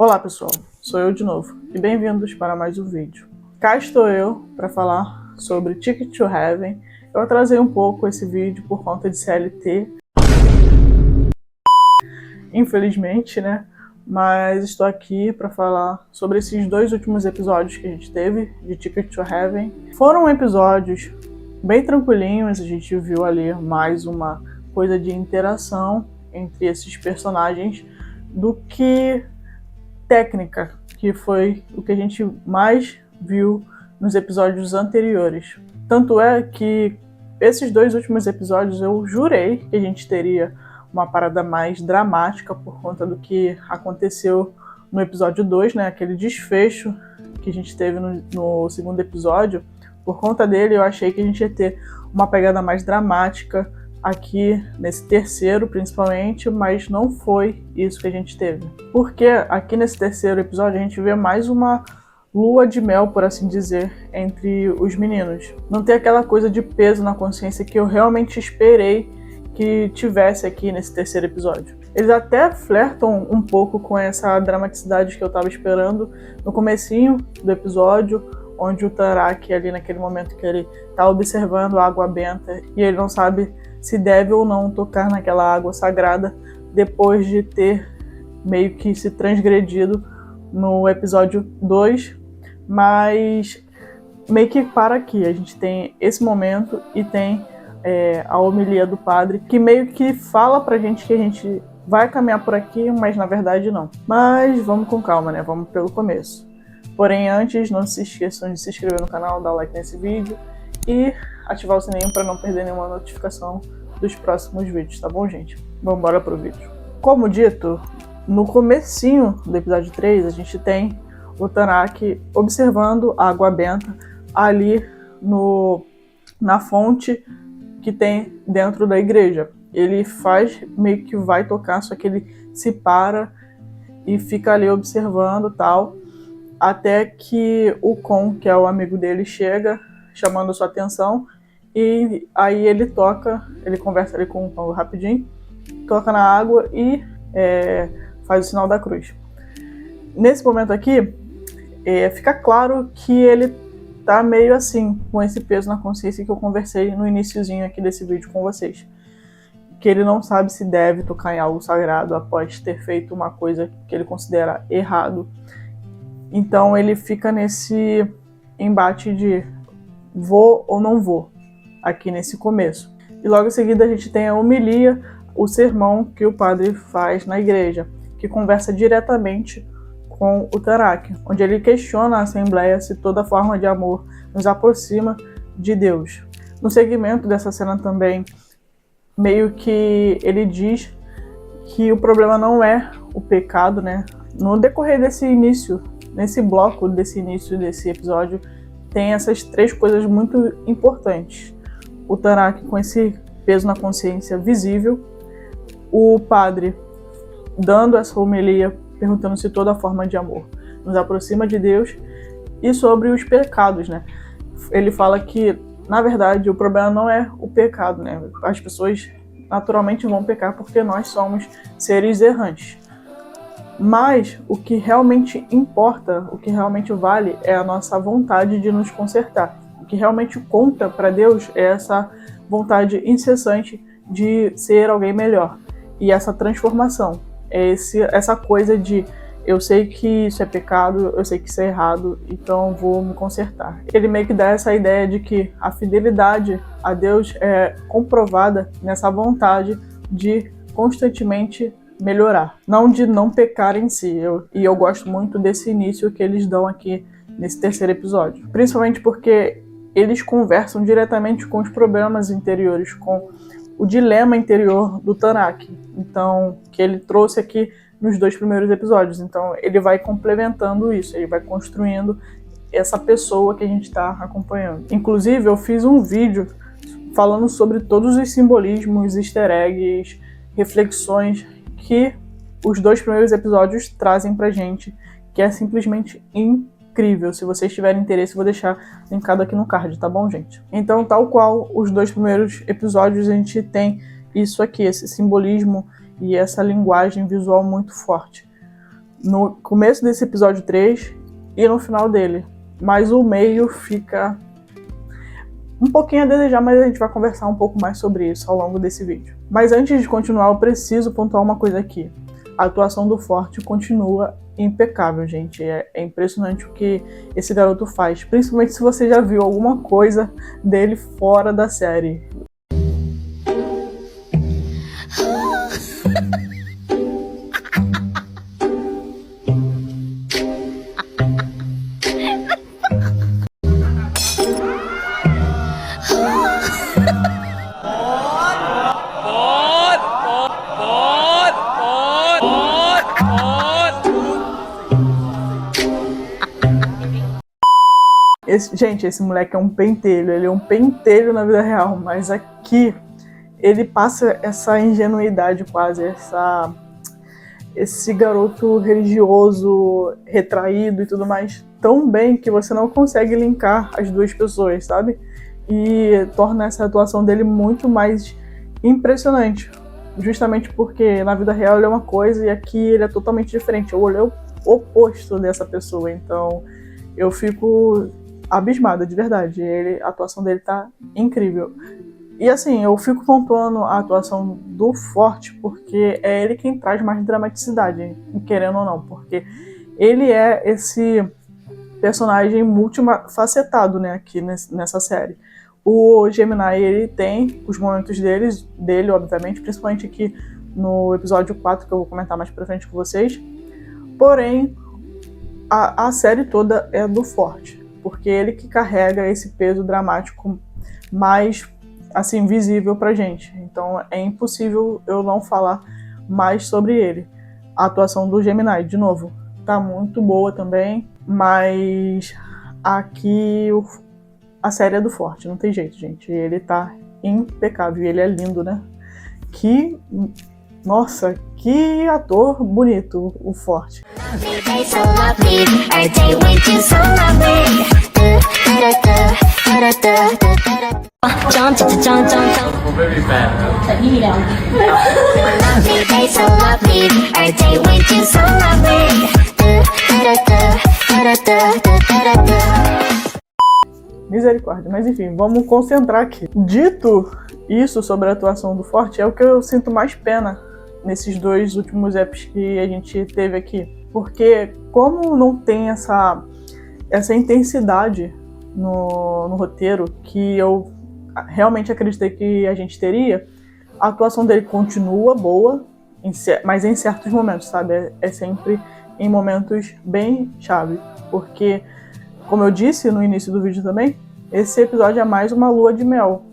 Olá pessoal, sou eu de novo e bem-vindos para mais um vídeo. Cá estou eu para falar sobre Ticket to Heaven. Eu atrasei um pouco esse vídeo por conta de CLT, infelizmente, né? Mas estou aqui para falar sobre esses dois últimos episódios que a gente teve de Ticket to Heaven. Foram episódios bem tranquilinhos, a gente viu ali mais uma coisa de interação entre esses personagens do que técnica, que foi o que a gente mais viu nos episódios anteriores. Tanto é que esses dois últimos episódios eu jurei que a gente teria uma parada mais dramática por conta do que aconteceu no episódio 2, né? Aquele desfecho que a gente teve no segundo episódio. Por conta dele, eu achei que a gente ia ter uma pegada mais dramática aqui nesse terceiro, principalmente, mas não foi isso que a gente teve. Porque aqui nesse terceiro episódio a gente vê mais uma lua de mel, por assim dizer, entre os meninos. Não tem aquela coisa de peso na consciência que eu realmente esperei que tivesse aqui nesse terceiro episódio. Eles até flertam um pouco com essa dramaticidade que eu tava esperando no comecinho do episódio, onde o Tarak, ali naquele momento que ele tá observando a água benta e ele não sabe se deve ou não tocar naquela água sagrada depois de ter meio que se transgredido no episódio 2, mas meio que para aqui. A gente tem esse momento e tem a homilia do padre, que meio que fala pra gente que a gente vai caminhar por aqui, mas na verdade não. Mas vamos com calma, né? Vamos pelo começo. Porém, antes, não se esqueçam de se inscrever no canal, dar like nesse vídeo e ativar o sininho para não perder nenhuma notificação dos próximos vídeos, tá bom, gente? Vamos embora pro vídeo. Como dito, no comecinho do episódio 3, a gente tem o Tarak observando a água benta ali na fonte que tem dentro da igreja. Ele faz meio que vai tocar, só que ele se para e fica ali observando tal, até que o Kon, que é o amigo dele, chega chamando sua atenção e aí ele toca, ele conversa ali com o Kon rapidinho, toca na água e faz o sinal da cruz. Nesse momento aqui, fica claro que ele tá meio assim, com esse peso na consciência que eu conversei no iniciozinho aqui desse vídeo com vocês. Que ele não sabe se deve tocar em algo sagrado após ter feito uma coisa que ele considera errado. Então ele fica nesse embate de vou ou não vou, aqui nesse começo. E logo em seguida a gente tem a homilia, o sermão que o padre faz na igreja, que conversa diretamente com o Tarak, onde ele questiona a Assembleia se toda forma de amor nos aproxima de Deus. No segmento dessa cena também, meio que ele diz que o problema não é o pecado, né? No decorrer desse início, nesse bloco desse início desse episódio, tem essas três coisas muito importantes. O Tarak com esse peso na consciência visível, o padre dando essa homilia, perguntando se toda forma de amor nos aproxima de Deus, e sobre os pecados, né? Ele fala que, na verdade, o problema não é o pecado, né? As pessoas naturalmente vão pecar porque nós somos seres errantes. Mas o que realmente importa, o que realmente vale é a nossa vontade de nos consertar. O que realmente conta para Deus é essa vontade incessante de ser alguém melhor. E essa transformação, essa coisa de eu sei que isso é pecado, eu sei que isso é errado, então eu vou me consertar. Ele meio que dá essa ideia de que a fidelidade a Deus é comprovada nessa vontade de constantemente melhorar, não de não pecar em si. E eu gosto muito desse início que eles dão aqui nesse terceiro episódio, principalmente porque eles conversam diretamente com os problemas interiores, com o dilema interior do Tarak, então, que ele trouxe aqui nos dois primeiros episódios. Então ele vai complementando isso, ele vai construindo essa pessoa que a gente está acompanhando. Inclusive eu fiz um vídeo falando sobre todos os simbolismos, easter eggs, reflexões que os dois primeiros episódios trazem pra gente, que é simplesmente incrível. Se vocês tiverem interesse, vou deixar linkado aqui no card, tá bom, gente? Então, tal qual os dois primeiros episódios, a gente tem isso aqui, esse simbolismo e essa linguagem visual muito forte. no começo desse episódio 3 e no final dele. Mas o meio fica um pouquinho a desejar, mas a gente vai conversar um pouco mais sobre isso ao longo desse vídeo. Mas antes de continuar, eu preciso pontuar uma coisa aqui. A atuação do Forte continua impecável, gente. É impressionante o que esse garoto faz, principalmente se você já viu alguma coisa dele fora da série. Gente, esse moleque é um pentelho, ele é um pentelho na vida real, mas aqui ele passa essa ingenuidade quase, esse garoto religioso, retraído e tudo mais, tão bem que você não consegue linkar as duas pessoas, sabe? E torna essa atuação dele muito mais impressionante, justamente porque na vida real ele é uma coisa e aqui ele é totalmente diferente, ele é o oposto dessa pessoa, então eu fico abismada, de verdade. A atuação dele tá incrível. E assim, eu fico pontuando a atuação do Forte porque é ele quem traz mais dramaticidade, querendo ou não, porque ele é esse personagem multifacetado, né, aqui nessa série. O Gemini, ele tem os momentos dele, obviamente, principalmente aqui no episódio 4, que eu vou comentar mais pra frente com vocês. Porém, a série toda é do Forte, porque ele que carrega esse peso dramático mais, assim, visível pra gente. Então é impossível eu não falar mais sobre ele. A atuação do Gemini, de novo, tá muito boa também, mas aqui a série é do Forte, não tem jeito, gente. Ele tá impecável e ele é lindo, né? Nossa, que ator bonito, o Forte. Misericórdia, mas enfim, vamos concentrar aqui. Dito isso sobre a atuação do Forte, é o que eu sinto mais pena nesses 2 últimos apps que a gente teve aqui. Porque como não tem essa intensidade no roteiro que eu realmente acreditei que a gente teria, a atuação dele continua boa, mas em certos momentos, sabe? É sempre em momentos bem chave. Porque, como eu disse no início do vídeo também, esse episódio é mais uma lua de mel.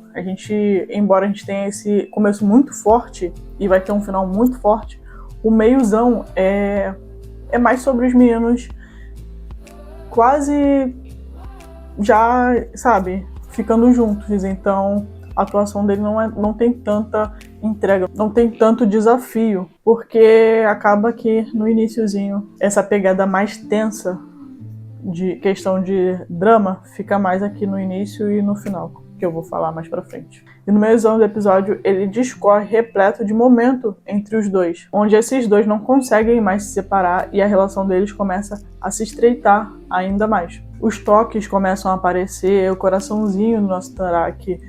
Embora a gente tenha esse começo muito forte e vai ter um final muito forte, o meiozão é mais sobre os meninos quase já, sabe, ficando juntos. Então a atuação dele não tem tanta entrega, não tem tanto desafio, porque acaba que no iniciozinho essa pegada mais tensa de questão de drama fica mais aqui no início e no final, que eu vou falar mais pra frente. E no meiozão do episódio, ele discorre repleto de momento entre os dois, onde esses dois não conseguem mais se separar e a relação deles começa a se estreitar ainda mais. Os toques começam a aparecer, o coraçãozinho do nosso Tarak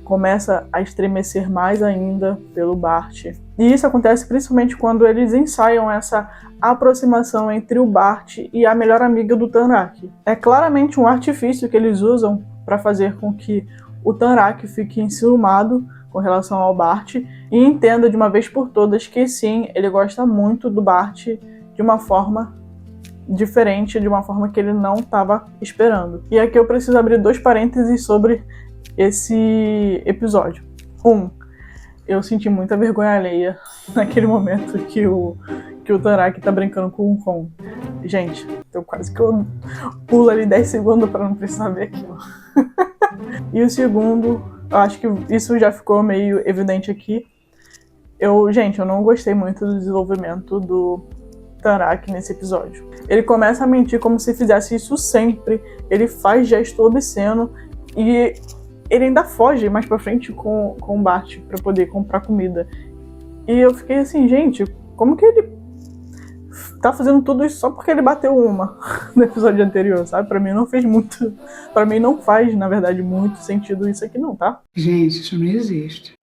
começa a estremecer mais ainda pelo Bart. E isso acontece principalmente quando eles ensaiam essa aproximação entre o Bart e a melhor amiga do Tarak. É claramente um artifício que eles usam para fazer com que o Tarak fique enciumado com relação ao Bart e entenda de uma vez por todas que sim, ele gosta muito do Bart de uma forma diferente, de uma forma que ele não estava esperando. E aqui eu preciso abrir 2 parênteses sobre esse episódio. Eu senti muita vergonha alheia naquele momento que o Tarak tá brincando com o Ron. Gente, então quase que eu pulo ali 10 segundos para não precisar ver aquilo. E o segundo, eu acho que isso já ficou meio evidente aqui. Gente, eu não gostei muito do desenvolvimento do Tarak nesse episódio. Ele começa a mentir como se fizesse isso sempre. Ele faz gesto obsceno e ele ainda foge mais pra frente com o Bart pra poder comprar comida. E eu fiquei assim, gente, como que ele tá fazendo tudo isso só porque ele bateu uma no episódio anterior, sabe? Pra mim não fez muito... Pra mim não faz, na verdade, muito sentido isso aqui não, tá? Gente, isso não existe.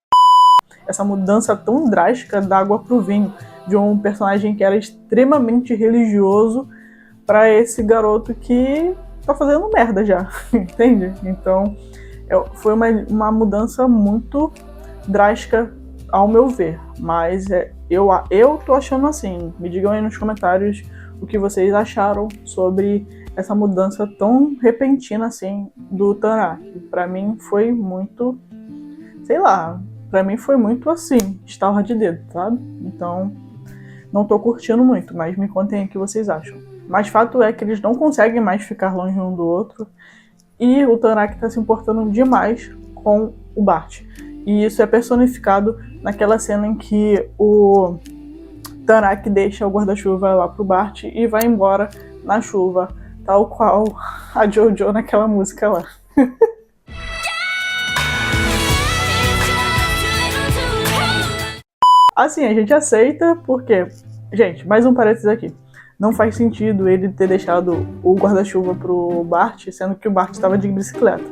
Essa mudança tão drástica da água pro vinho, de um personagem que era extremamente religioso pra esse garoto que tá fazendo merda já, entende? Então, foi uma mudança muito drástica ao meu ver, mas eu tô achando assim. Me digam aí nos comentários o que vocês acharam sobre essa mudança tão repentina assim do Tanaka. Pra mim foi muito, sei lá, pra mim foi muito assim, estalar de dedo, sabe? Então, não tô curtindo muito, mas me contem aí o que vocês acham. Mas fato é que eles não conseguem mais ficar longe um do outro e o Tanaka tá se importando demais com o Bart. E isso é personificado naquela cena em que o Tanaka deixa o guarda-chuva lá pro Bart e vai embora na chuva, tal qual a Jojo naquela música lá. Assim, a gente aceita porque... Gente, mais um parênteses aqui. Não faz sentido ele ter deixado o guarda-chuva pro Bart, sendo que o Bart estava de bicicleta.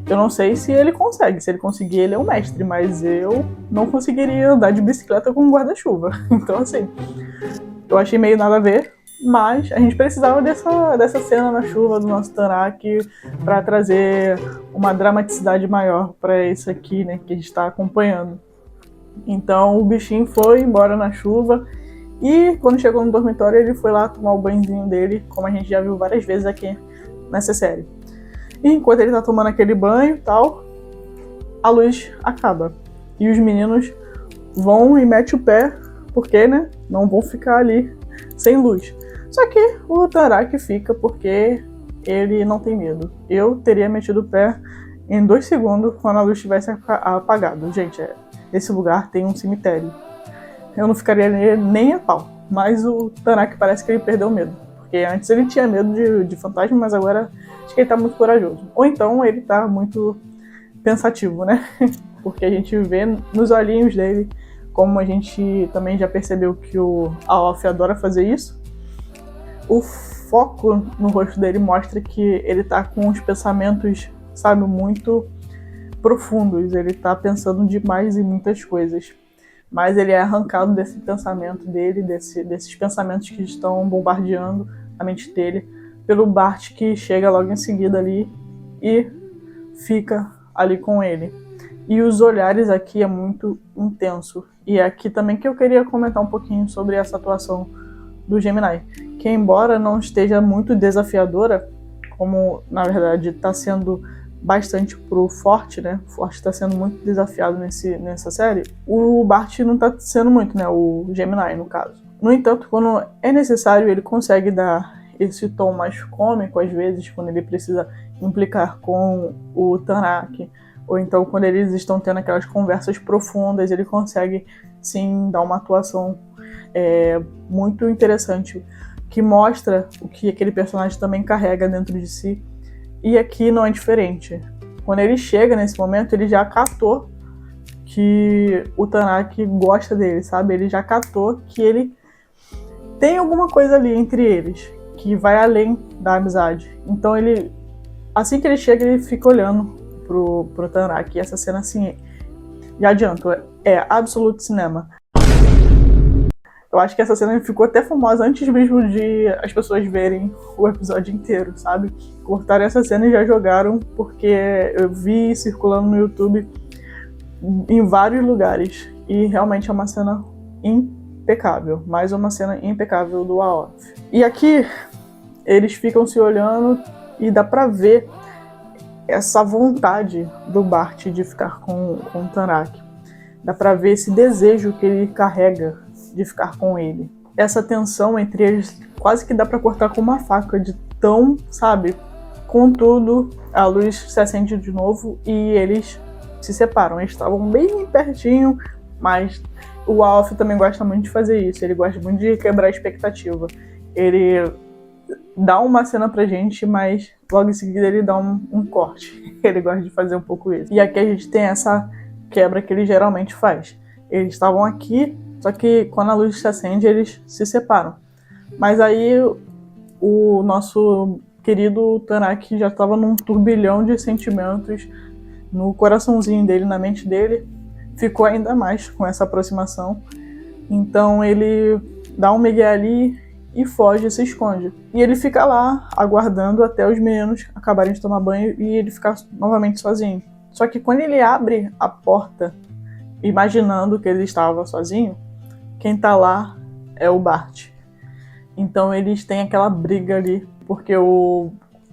Eu não sei se ele consegue. Se ele conseguir, ele é um mestre, mas eu não conseguiria andar de bicicleta com um guarda-chuva. Então, assim, eu achei meio nada a ver, mas a gente precisava dessa cena na chuva do nosso Tanaka para trazer uma dramaticidade maior para isso aqui, né, que a gente está acompanhando. Então, o bichinho foi embora na chuva e quando chegou no dormitório, ele foi lá tomar o banhozinho dele, como a gente já viu várias vezes aqui nessa série. E enquanto ele tá tomando aquele banho e tal, a luz acaba. E os meninos vão e metem o pé, porque, né, não vão ficar ali sem luz. Só que o Tanaka fica porque ele não tem medo. Eu teria metido o pé em 2 segundos quando a luz tivesse apagado. Gente, esse lugar tem um cemitério. Eu não ficaria nem a pau. Mas o Tanaka parece que ele perdeu o medo. Porque antes ele tinha medo de fantasma, mas agora acho que ele tá muito corajoso. Ou então ele tá muito pensativo, né? Porque a gente vê nos olhinhos dele, como a gente também já percebeu que o Aofi adora fazer isso, o foco no rosto dele mostra que ele tá com os pensamentos, sabe, muito profundos. Ele tá pensando demais em muitas coisas. Mas ele é arrancado desse pensamento dele, desses pensamentos que estão bombardeando a mente dele, pelo Bart que chega logo em seguida ali e fica ali com ele. E os olhares aqui é muito intenso. E é aqui também que eu queria comentar um pouquinho sobre essa atuação do Gemini, que embora não esteja muito desafiadora, como na verdade está sendo bastante pro Forte, né? O Forte tá sendo muito desafiado nessa série. O Bart não tá sendo muito, né? O Gemini, no caso. No entanto, quando é necessário, ele consegue dar esse tom mais cômico, às vezes, quando ele precisa implicar com o Tanaka, ou então quando eles estão tendo aquelas conversas profundas, ele consegue, sim, dar uma atuação muito interessante, que mostra o que aquele personagem também carrega dentro de si. E aqui não é diferente. Quando ele chega nesse momento, ele já catou que o Tanaka gosta dele, sabe? Ele já catou que ele tem alguma coisa ali entre eles, que vai além da amizade. Então ele, assim que ele chega, ele fica olhando pro Tanaka. E essa cena, assim, já adianto, é absoluto cinema. Eu acho que essa cena ficou até famosa antes mesmo de as pessoas verem o episódio inteiro, sabe? Cortaram essa cena e já jogaram, porque eu vi circulando no YouTube em vários lugares. E realmente é uma cena impecável. Mais uma cena impecável do Aofi. E aqui, eles ficam se olhando e dá pra ver essa vontade do Bart de ficar com o Tanaka. Dá pra ver esse desejo que ele carrega de ficar com ele. Essa tensão entre eles quase que dá pra cortar com uma faca, de tão, sabe? Contudo, a luz se acende de novo e eles se separam. Eles estavam bem pertinho, mas o Aofi também gosta muito de fazer isso. Ele gosta muito de quebrar a expectativa. Ele dá uma cena pra gente, mas logo em seguida ele dá um corte. Ele gosta de fazer um pouco isso. E aqui a gente tem essa quebra que ele geralmente faz. Eles estavam aqui, só que quando a luz se acende, eles se separam. Mas aí o nosso querido Tanak já estava num turbilhão de sentimentos no coraçãozinho dele, na mente dele, ficou ainda mais com essa aproximação. Então ele dá um migué ali e foge, se esconde. E ele fica lá, aguardando até os meninos acabarem de tomar banho e ele ficar novamente sozinho. Só que quando ele abre a porta, imaginando que ele estava sozinho, quem tá lá é o Bart. Então eles têm aquela briga ali, porque o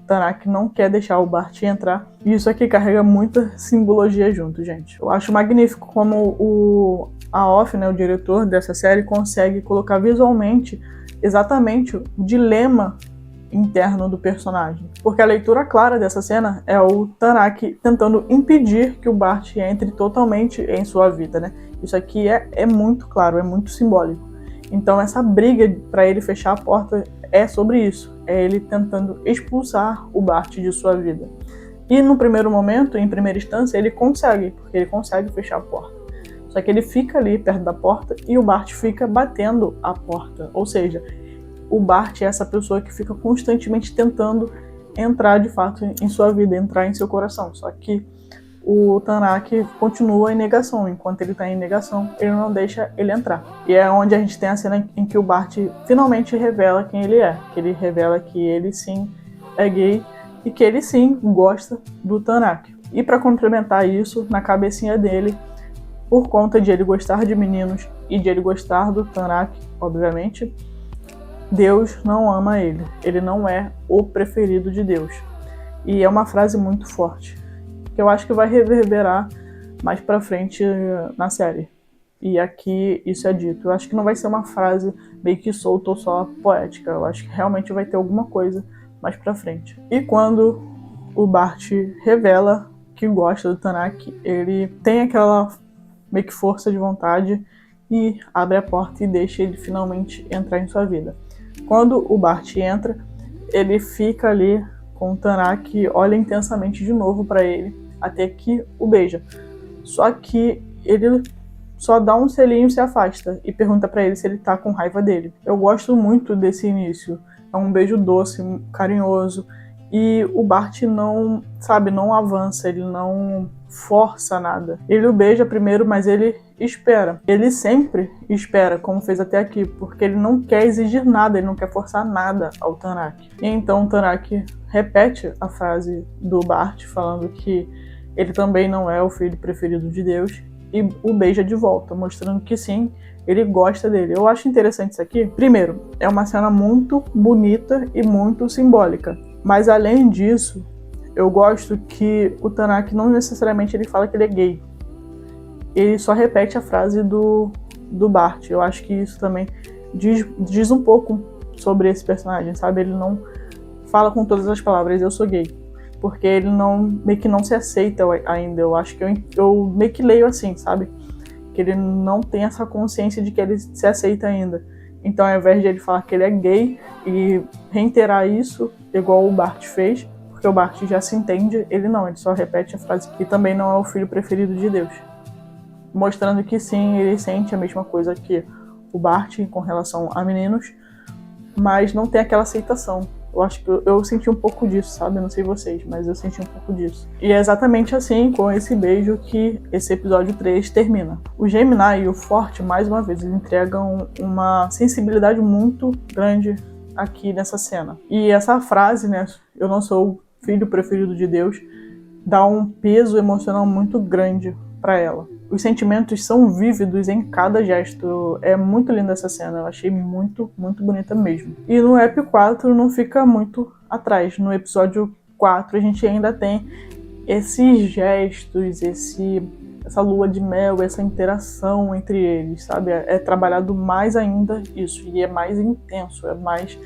Tanak não quer deixar o Bart entrar. E isso aqui carrega muita simbologia junto, gente. Eu acho magnífico como a Off, né, o diretor dessa série, consegue colocar visualmente exatamente o dilema interno do personagem. Porque a leitura clara dessa cena é o Tanak tentando impedir que o Bart entre totalmente em sua vida, né? Isso aqui é muito claro, é muito simbólico. Então essa briga para ele fechar a porta é sobre isso. É ele tentando expulsar o Bart de sua vida. E no primeiro momento, em primeira instância, ele consegue, porque ele consegue fechar a porta. Só que ele fica ali perto da porta e o Bart fica batendo a porta. Ou seja, o Bart é essa pessoa que fica constantemente tentando entrar de fato em sua vida, entrar em seu coração. Só que o Tanak continua em negação. Enquanto ele está em negação, ele não deixa ele entrar. E é onde a gente tem a cena em que o Bart finalmente revela quem ele é. Que ele revela que ele sim é gay e que ele sim gosta do Tanak. E para complementar isso, na cabecinha dele, por conta de ele gostar de meninos e de ele gostar do Tanak, obviamente, Deus não ama ele. Ele não é o preferido de Deus. E é uma frase muito forte, que eu acho que vai reverberar mais pra frente na série. E aqui isso é dito. Eu acho que não vai ser uma frase meio que solta ou só poética. Eu acho que realmente vai ter alguma coisa mais pra frente. E quando o Bart revela que gosta do Tanak, ele tem aquela meio que força de vontade e abre a porta e deixa ele finalmente entrar em sua vida. Quando o Bart entra, ele fica ali com o Tanak, olha intensamente de novo pra ele, até que o beija. Só que ele só dá um selinho e se afasta e pergunta pra ele se ele tá com raiva dele. Eu gosto muito desse início. É um beijo doce, carinhoso. E o Bart não, não avança, ele não força nada. Ele o beija primeiro, mas ele espera. Ele sempre espera, como fez até aqui, porque ele não quer exigir nada, ele não quer forçar nada ao Tanak. E então o Tanak repete a frase do Bart, falando que ele também não é o filho preferido de Deus, e o beija de volta, mostrando que sim, ele gosta dele. Eu acho interessante isso aqui. Primeiro, é uma cena muito bonita e muito simbólica. Mas além disso, eu gosto que o Tanak não necessariamente ele fala que ele é gay. Ele só repete a frase do Bart. Eu acho que isso também diz um pouco sobre esse personagem, sabe? Ele não fala com todas as palavras, eu sou gay. Porque ele meio que não se aceita ainda. Eu acho que eu meio que leio assim, sabe? Que ele não tem essa consciência de que ele se aceita ainda. Então, ao invés de ele falar que ele é gay e reiterar isso, igual o Bart fez, porque o Bart já se entende, ele só repete a frase que também não é o filho preferido de Deus. Mostrando que sim, ele sente a mesma coisa que o Bart com relação a meninos, mas não tem aquela aceitação. Eu acho que eu senti um pouco disso, sabe? Eu não sei vocês, mas eu senti um pouco disso. E é exatamente assim, com esse beijo, que esse episódio 3 termina. O Gemini e o Forte, mais uma vez, eles entregam uma sensibilidade muito grande aqui nessa cena. E essa frase, né? Eu não sou o filho preferido de Deus, dá um peso emocional muito grande para ela. Os sentimentos são vívidos em cada gesto. É muito linda essa cena. Eu achei muito, muito bonita mesmo. E no EP 4 não fica muito atrás. No episódio 4 a gente ainda tem esses gestos, essa lua de mel, essa interação entre eles, sabe? É trabalhado mais ainda isso. E é mais intenso, é mais,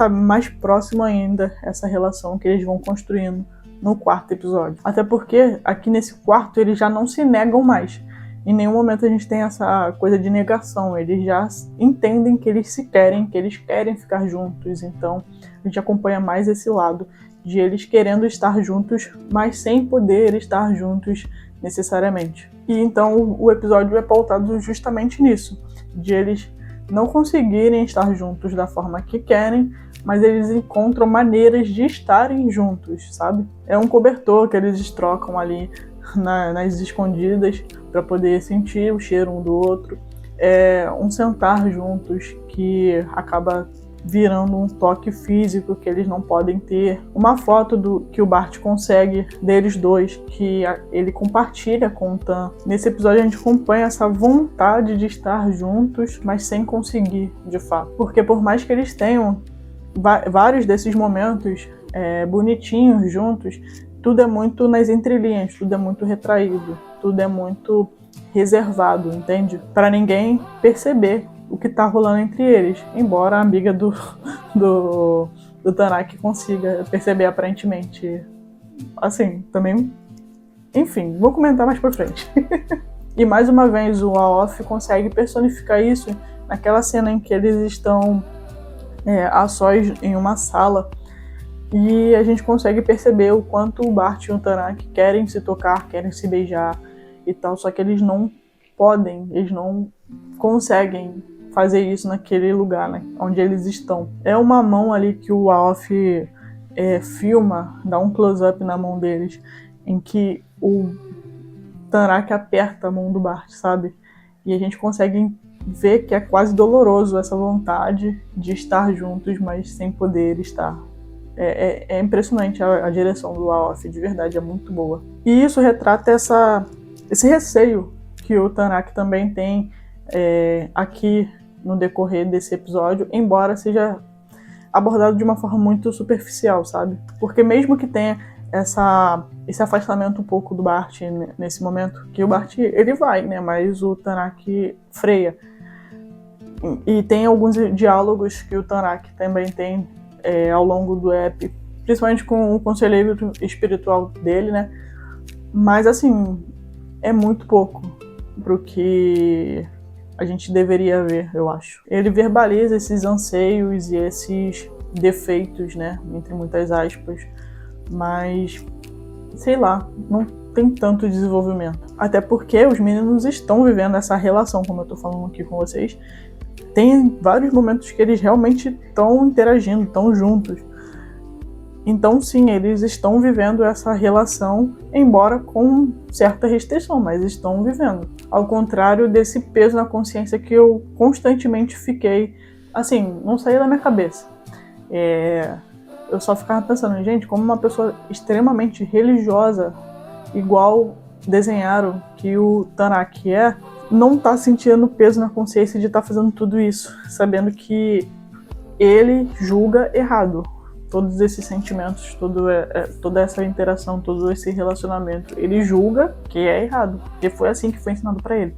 mais próximo ainda essa relação que eles vão construindo no quarto episódio. Até porque aqui nesse quarto eles já não se negam mais. Em nenhum momento a gente tem essa coisa de negação. Eles já entendem que eles se querem, que eles querem ficar juntos. Então a gente acompanha mais esse lado de eles querendo estar juntos, mas sem poder estar juntos necessariamente. E então o episódio é pautado justamente nisso, de eles não conseguirem estar juntos da forma que querem, mas eles encontram maneiras de estarem juntos, sabe? É um cobertor que eles trocam ali nas escondidas para poder sentir o cheiro um do outro. É um sentar juntos que acaba virando um toque físico que eles não podem ter. Uma foto que o Bart consegue deles dois, que ele compartilha com o Tan. Nesse episódio a gente acompanha essa vontade de estar juntos, mas sem conseguir, de fato. Porque por mais que eles tenham vários desses momentos bonitinhos juntos, tudo é muito nas entrelinhas, tudo é muito retraído, tudo é muito reservado, entende? Para ninguém perceber o que tá rolando entre eles, embora a amiga do Tanak consiga perceber aparentemente. Assim, também... Enfim, vou comentar mais pra frente. E mais uma vez o Aof consegue personificar isso naquela cena em que eles estão a sós em uma sala e a gente consegue perceber o quanto o Bart e o Tanak querem se tocar, querem se beijar e tal, só que eles não podem, eles não conseguem fazer isso naquele lugar, né, onde eles estão. É uma mão ali que o Aof filma, dá um close-up na mão deles, em que o Tanak aperta a mão do Bart, sabe? E a gente consegue ver que é quase doloroso essa vontade de estar juntos, mas sem poder estar. É impressionante a direção do Aof, de verdade, é muito boa. E isso retrata esse receio que o Tanak também tem aqui no decorrer desse episódio, embora seja abordado de uma forma muito superficial, sabe? Porque mesmo que tenha esse afastamento um pouco do Bart nesse momento, que o Bart, ele vai, né? Mas o Tanak freia. E tem alguns diálogos que o Tanak também tem ao longo do EP, principalmente com o conselheiro espiritual dele, né? Mas, assim, é muito pouco pro que a gente deveria ver, eu acho. Ele verbaliza esses anseios e esses defeitos, né? Entre muitas aspas. Mas, sei lá, não tem tanto desenvolvimento. Até porque os meninos estão vivendo essa relação, como eu tô falando aqui com vocês. Tem vários momentos que eles realmente estão interagindo, estão juntos. Então, sim, eles estão vivendo essa relação, embora com certa restrição, mas estão vivendo. Ao contrário desse peso na consciência que eu constantemente fiquei, assim, não saía da minha cabeça. Eu só ficava pensando, gente, como uma pessoa extremamente religiosa, igual desenharam que o Tanak não tá sentindo peso na consciência de estar fazendo tudo isso, sabendo que ele julga errado. Todos esses sentimentos, toda essa interação, todo esse relacionamento, ele julga que é errado, porque foi assim que foi ensinado pra ele.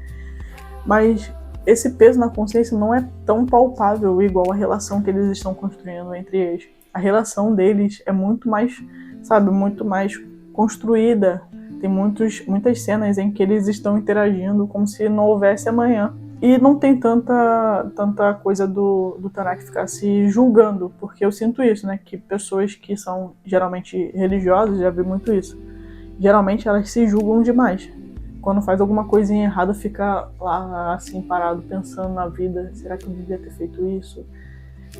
Mas esse peso na consciência não é tão palpável igual a relação que eles estão construindo entre eles. A relação deles é muito mais, sabe, muito mais construída. Tem muitas cenas em que eles estão interagindo como se não houvesse amanhã. E não tem tanta coisa do Tanak ficar se julgando, porque eu sinto isso, né? Que pessoas que são geralmente religiosas, já vi muito isso, geralmente elas se julgam demais. Quando faz alguma coisinha errada, fica lá assim parado, pensando na vida, será que eu devia ter feito isso?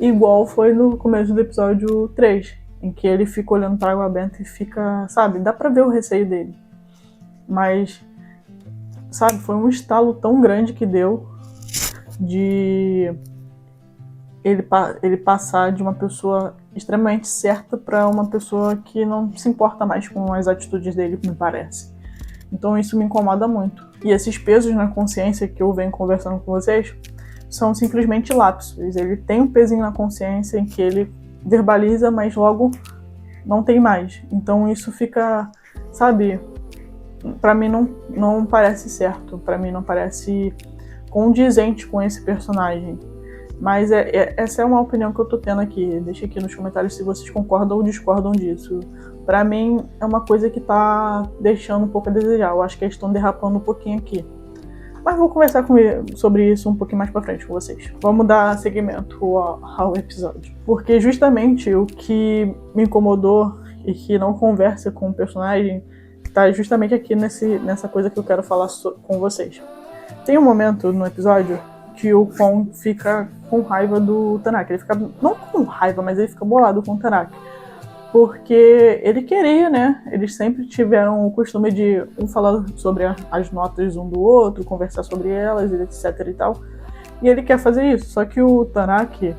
Igual foi no começo do episódio 3, em que ele fica olhando para a água benta e fica, sabe, dá pra ver o receio dele. Mas, sabe, foi um estalo tão grande que deu de ele passar de uma pessoa extremamente certa para uma pessoa que não se importa mais com as atitudes dele, me parece. Então isso me incomoda muito. E esses pesos na consciência que eu venho conversando com vocês são simplesmente lapsos. Ele tem um pezinho na consciência em que ele verbaliza, mas logo não tem mais. Então isso fica, sabe, pra mim não parece certo, pra mim não parece condizente com esse personagem. Mas essa é uma opinião que eu tô tendo aqui. Deixa aqui nos comentários se vocês concordam ou discordam disso. Pra mim é uma coisa que tá deixando um pouco a desejar. Eu acho que eles estão derrapando um pouquinho aqui. Mas vou conversar sobre isso um pouquinho mais pra frente com vocês. Vamos dar seguimento ao episódio. Porque justamente o que me incomodou e que não conversa com o personagem tá justamente aqui nessa coisa que eu quero falar com vocês. Tem um momento no episódio que o Kon fica com raiva do Tanaka. Ele fica, não com raiva, mas ele fica bolado com o Tanaka. Porque ele queria, né? Eles sempre tiveram o costume de um falar sobre as notas um do outro, conversar sobre elas, etc e tal. E ele quer fazer isso. Só que o Tanaka,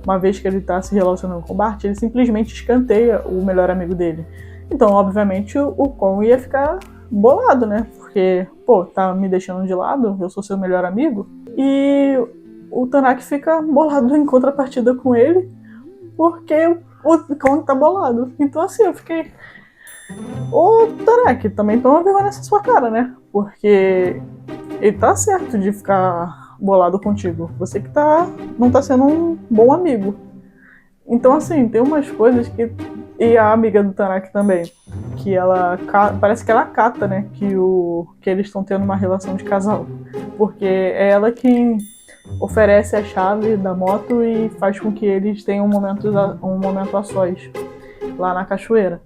uma vez que ele tá se relacionando com o Bart, ele simplesmente escanteia o melhor amigo dele. Então, obviamente, o Kon ia ficar bolado, né? Porque, pô, tá me deixando de lado, eu sou seu melhor amigo. E o Tanaka fica bolado em contrapartida com ele, porque o Kon tá bolado. Então, assim, eu fiquei... Ô, Tanaka, também toma vergonha nessa sua cara, né? Porque ele tá certo de ficar bolado contigo. Você que não tá sendo um bom amigo. Então, assim, tem umas coisas que... E a amiga do Tanaka também, que ela... Parece que ela cata, né? Que eles estão tendo uma relação de casal. Porque é ela quem oferece a chave da moto e faz com que eles tenham um momento a sós lá na cachoeira.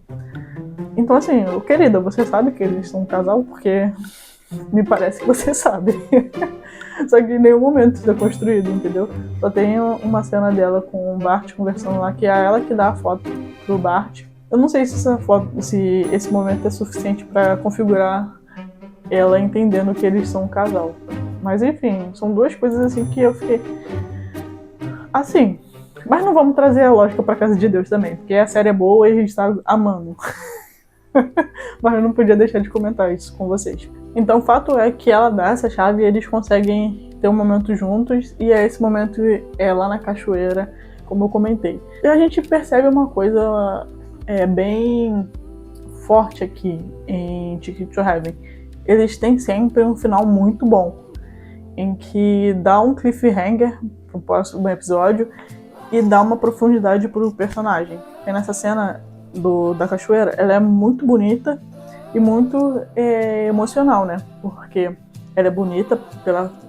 Então, assim, querida, você sabe que eles são um casal? Porque me parece que você sabe. Só que em nenhum momento isso é construído, entendeu? Só tem uma cena dela com o Bart conversando lá, que é ela que dá a foto pro Bart. Eu não sei se esse momento é suficiente pra configurar ela entendendo que eles são um casal. Mas enfim, são duas coisas assim que eu fiquei... Assim, mas não vamos trazer a lógica pra casa de Deus também, porque a série é boa e a gente tá amando. Mas eu não podia deixar de comentar isso com vocês. Então o fato é que ela dá essa chave e eles conseguem ter um momento juntos, e esse momento é lá na cachoeira, como eu comentei. E a gente percebe uma coisa bem forte aqui em Ticket to Heaven. Eles têm sempre um final muito bom, em que dá um cliffhanger pro próximo episódio e dá uma profundidade pro personagem. E nessa cena da cachoeira, ela é muito bonita e muito emocional, né? Porque ela é bonita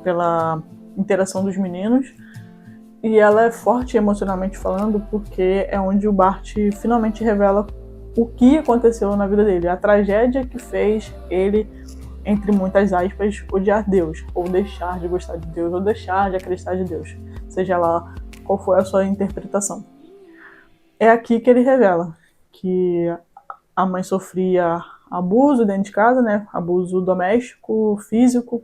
pela interação dos meninos, e ela é forte emocionalmente falando, porque é onde o Bart finalmente revela o que aconteceu na vida dele, a tragédia que fez ele, entre muitas aspas, odiar Deus, ou deixar de gostar de Deus, ou deixar de acreditar em Deus, seja lá qual for a sua interpretação. É aqui que ele revela que a mãe sofria abuso dentro de casa, né? Abuso doméstico, físico,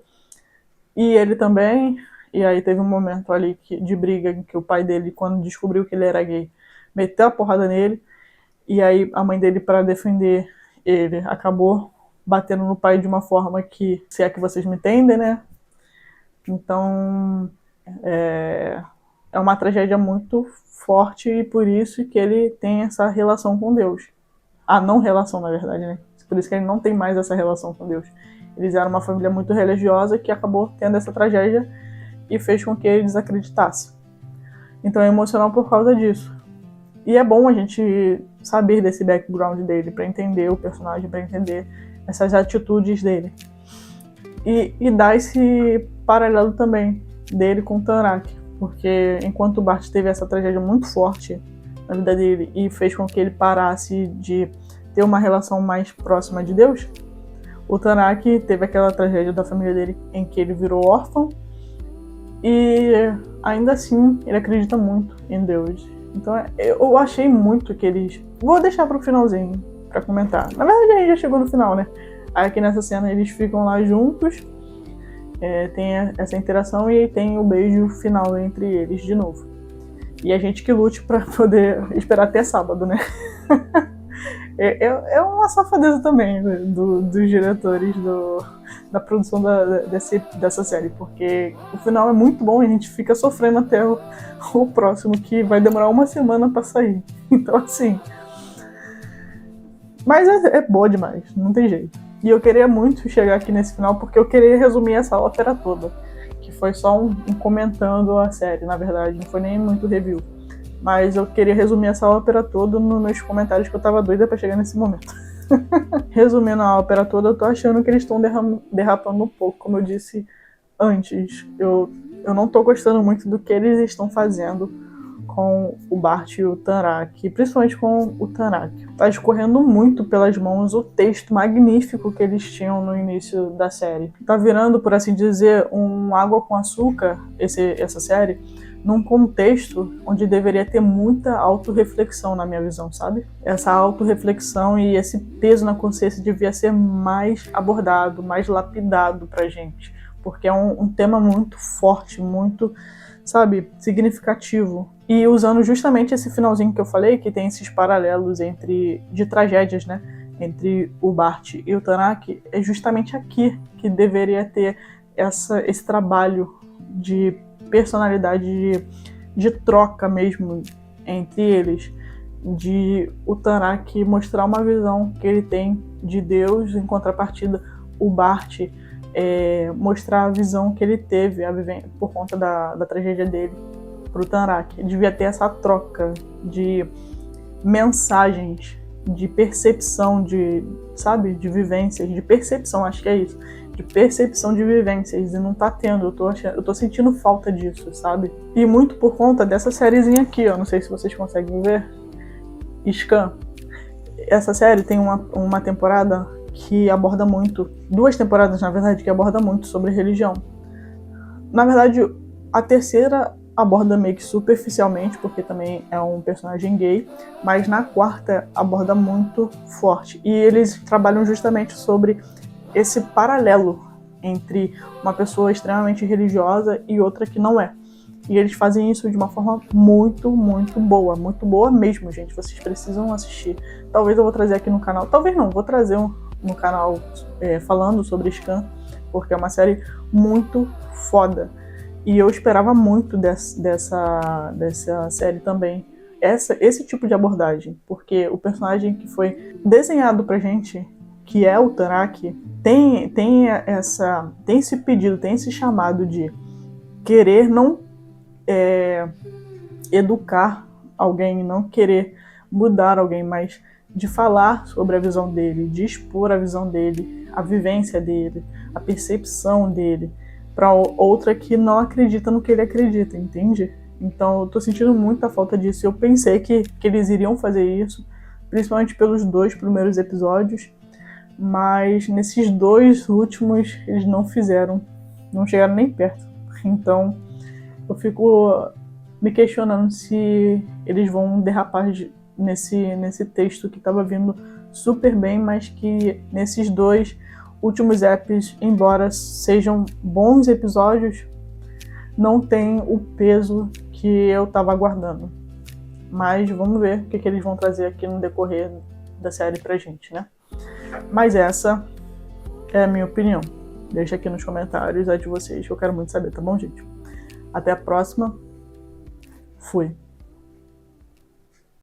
e ele também. E aí teve um momento ali de briga em que o pai dele, quando descobriu que ele era gay, meteu a porrada nele, e aí a mãe dele, para defender ele, acabou batendo no pai de uma forma que, se é que vocês me entendem, né? Então é uma tragédia muito forte, e por isso que ele tem essa relação com Deus. A não relação, na verdade, né? Por isso que ele não tem mais essa relação com Deus. Eles eram uma família muito religiosa que acabou tendo essa tragédia e fez com que ele desacreditasse. Então é emocional por causa disso. E é bom a gente saber desse background dele, para entender o personagem, para entender essas atitudes dele. E dar esse paralelo também dele com o Tanaka, porque enquanto o Bart teve essa tragédia muito forte na vida dele e fez com que ele parasse de ter uma relação mais próxima de Deus, o Tanaka teve aquela tragédia da família dele em que ele virou órfão, e ainda assim ele acredita muito em Deus. Então eu achei muito que eles... Vou deixar pro finalzinho pra comentar. Na verdade a gente já chegou no final, né? Aí aqui nessa cena eles ficam lá juntos, tem essa interação e tem o beijo final entre eles de novo. E a gente que lute pra poder esperar até sábado, né? É uma safadeza também dos diretores da produção dessa série, porque o final é muito bom e a gente fica sofrendo até o próximo, que vai demorar uma semana pra sair. Então, assim... Mas é boa demais, não tem jeito. E eu queria muito chegar aqui nesse final, porque eu queria resumir essa ópera toda, que foi só um comentando a série, na verdade, não foi nem muito review. Mas eu queria resumir essa ópera toda nos comentários, que eu tava doida pra chegar nesse momento. Resumindo a ópera toda, eu tô achando que eles estão derrapando um pouco, como eu disse antes. Eu não tô gostando muito do que eles estão fazendo com o Bart e o Tanak, principalmente com o Tanak. Tá escorrendo muito pelas mãos o texto magnífico que eles tinham no início da série. Tá virando, por assim dizer, um água com açúcar, essa série, num contexto onde deveria ter muita autorreflexão, na minha visão, sabe? Essa autorreflexão e esse peso na consciência devia ser mais abordado, mais lapidado pra gente, porque é um tema muito forte, muito, sabe, significativo. E usando justamente esse finalzinho que eu falei, que tem esses paralelos de tragédias, né? Entre o Bart e o Tanak, é justamente aqui que deveria ter esse trabalho de personalidade, de troca mesmo entre eles, de o Tanak mostrar uma visão que ele tem de Deus, em contrapartida o Bart mostrar a visão que ele teve por conta da tragédia dele pro Tanak. Devia ter essa troca de mensagens, de percepção, sabe, de vivências, de percepção, acho que é isso, de percepção de vivências, e não tá tendo. Eu tô sentindo falta disso, sabe? E muito por conta dessa sériezinha aqui, ó, não sei se vocês conseguem ver, Scan. Essa série tem uma temporada que aborda muito, 2 temporadas na verdade, que aborda muito sobre religião. Na verdade, a terceira aborda meio que superficialmente, porque também é um personagem gay, mas na 4ª aborda muito forte. E eles trabalham justamente sobre esse paralelo entre uma pessoa extremamente religiosa e outra que não é. E eles fazem isso de uma forma muito, muito boa mesmo, gente. Vocês precisam assistir. Talvez eu vou trazer aqui no canal, talvez não, vou trazer no canal falando sobre Scan, porque é uma série muito foda. E eu esperava muito dessa série também, esse tipo de abordagem, porque o personagem que foi desenhado pra gente, que é o Tanak, tem esse pedido, tem esse chamado de querer não educar alguém, não querer mudar alguém, mas de falar sobre a visão dele, de expor a visão dele, a vivência dele, a percepção dele, para outra que não acredita no que ele acredita, entende? Então eu tô sentindo muita falta disso. Eu pensei que eles iriam fazer isso, principalmente pelos 2 primeiros episódios, mas nesses 2 últimos eles não fizeram, não chegaram nem perto. Então eu fico me questionando se eles vão derrapar nesse texto que estava vindo super bem, mas que nesses 2 últimos eps, embora sejam bons episódios, não tem o peso que eu estava aguardando. Mas vamos ver o que eles vão trazer aqui no decorrer da série pra gente, né? Mas essa é a minha opinião. Deixa aqui nos comentários a de vocês, que eu quero muito saber, tá bom, gente? Até a próxima. Fui.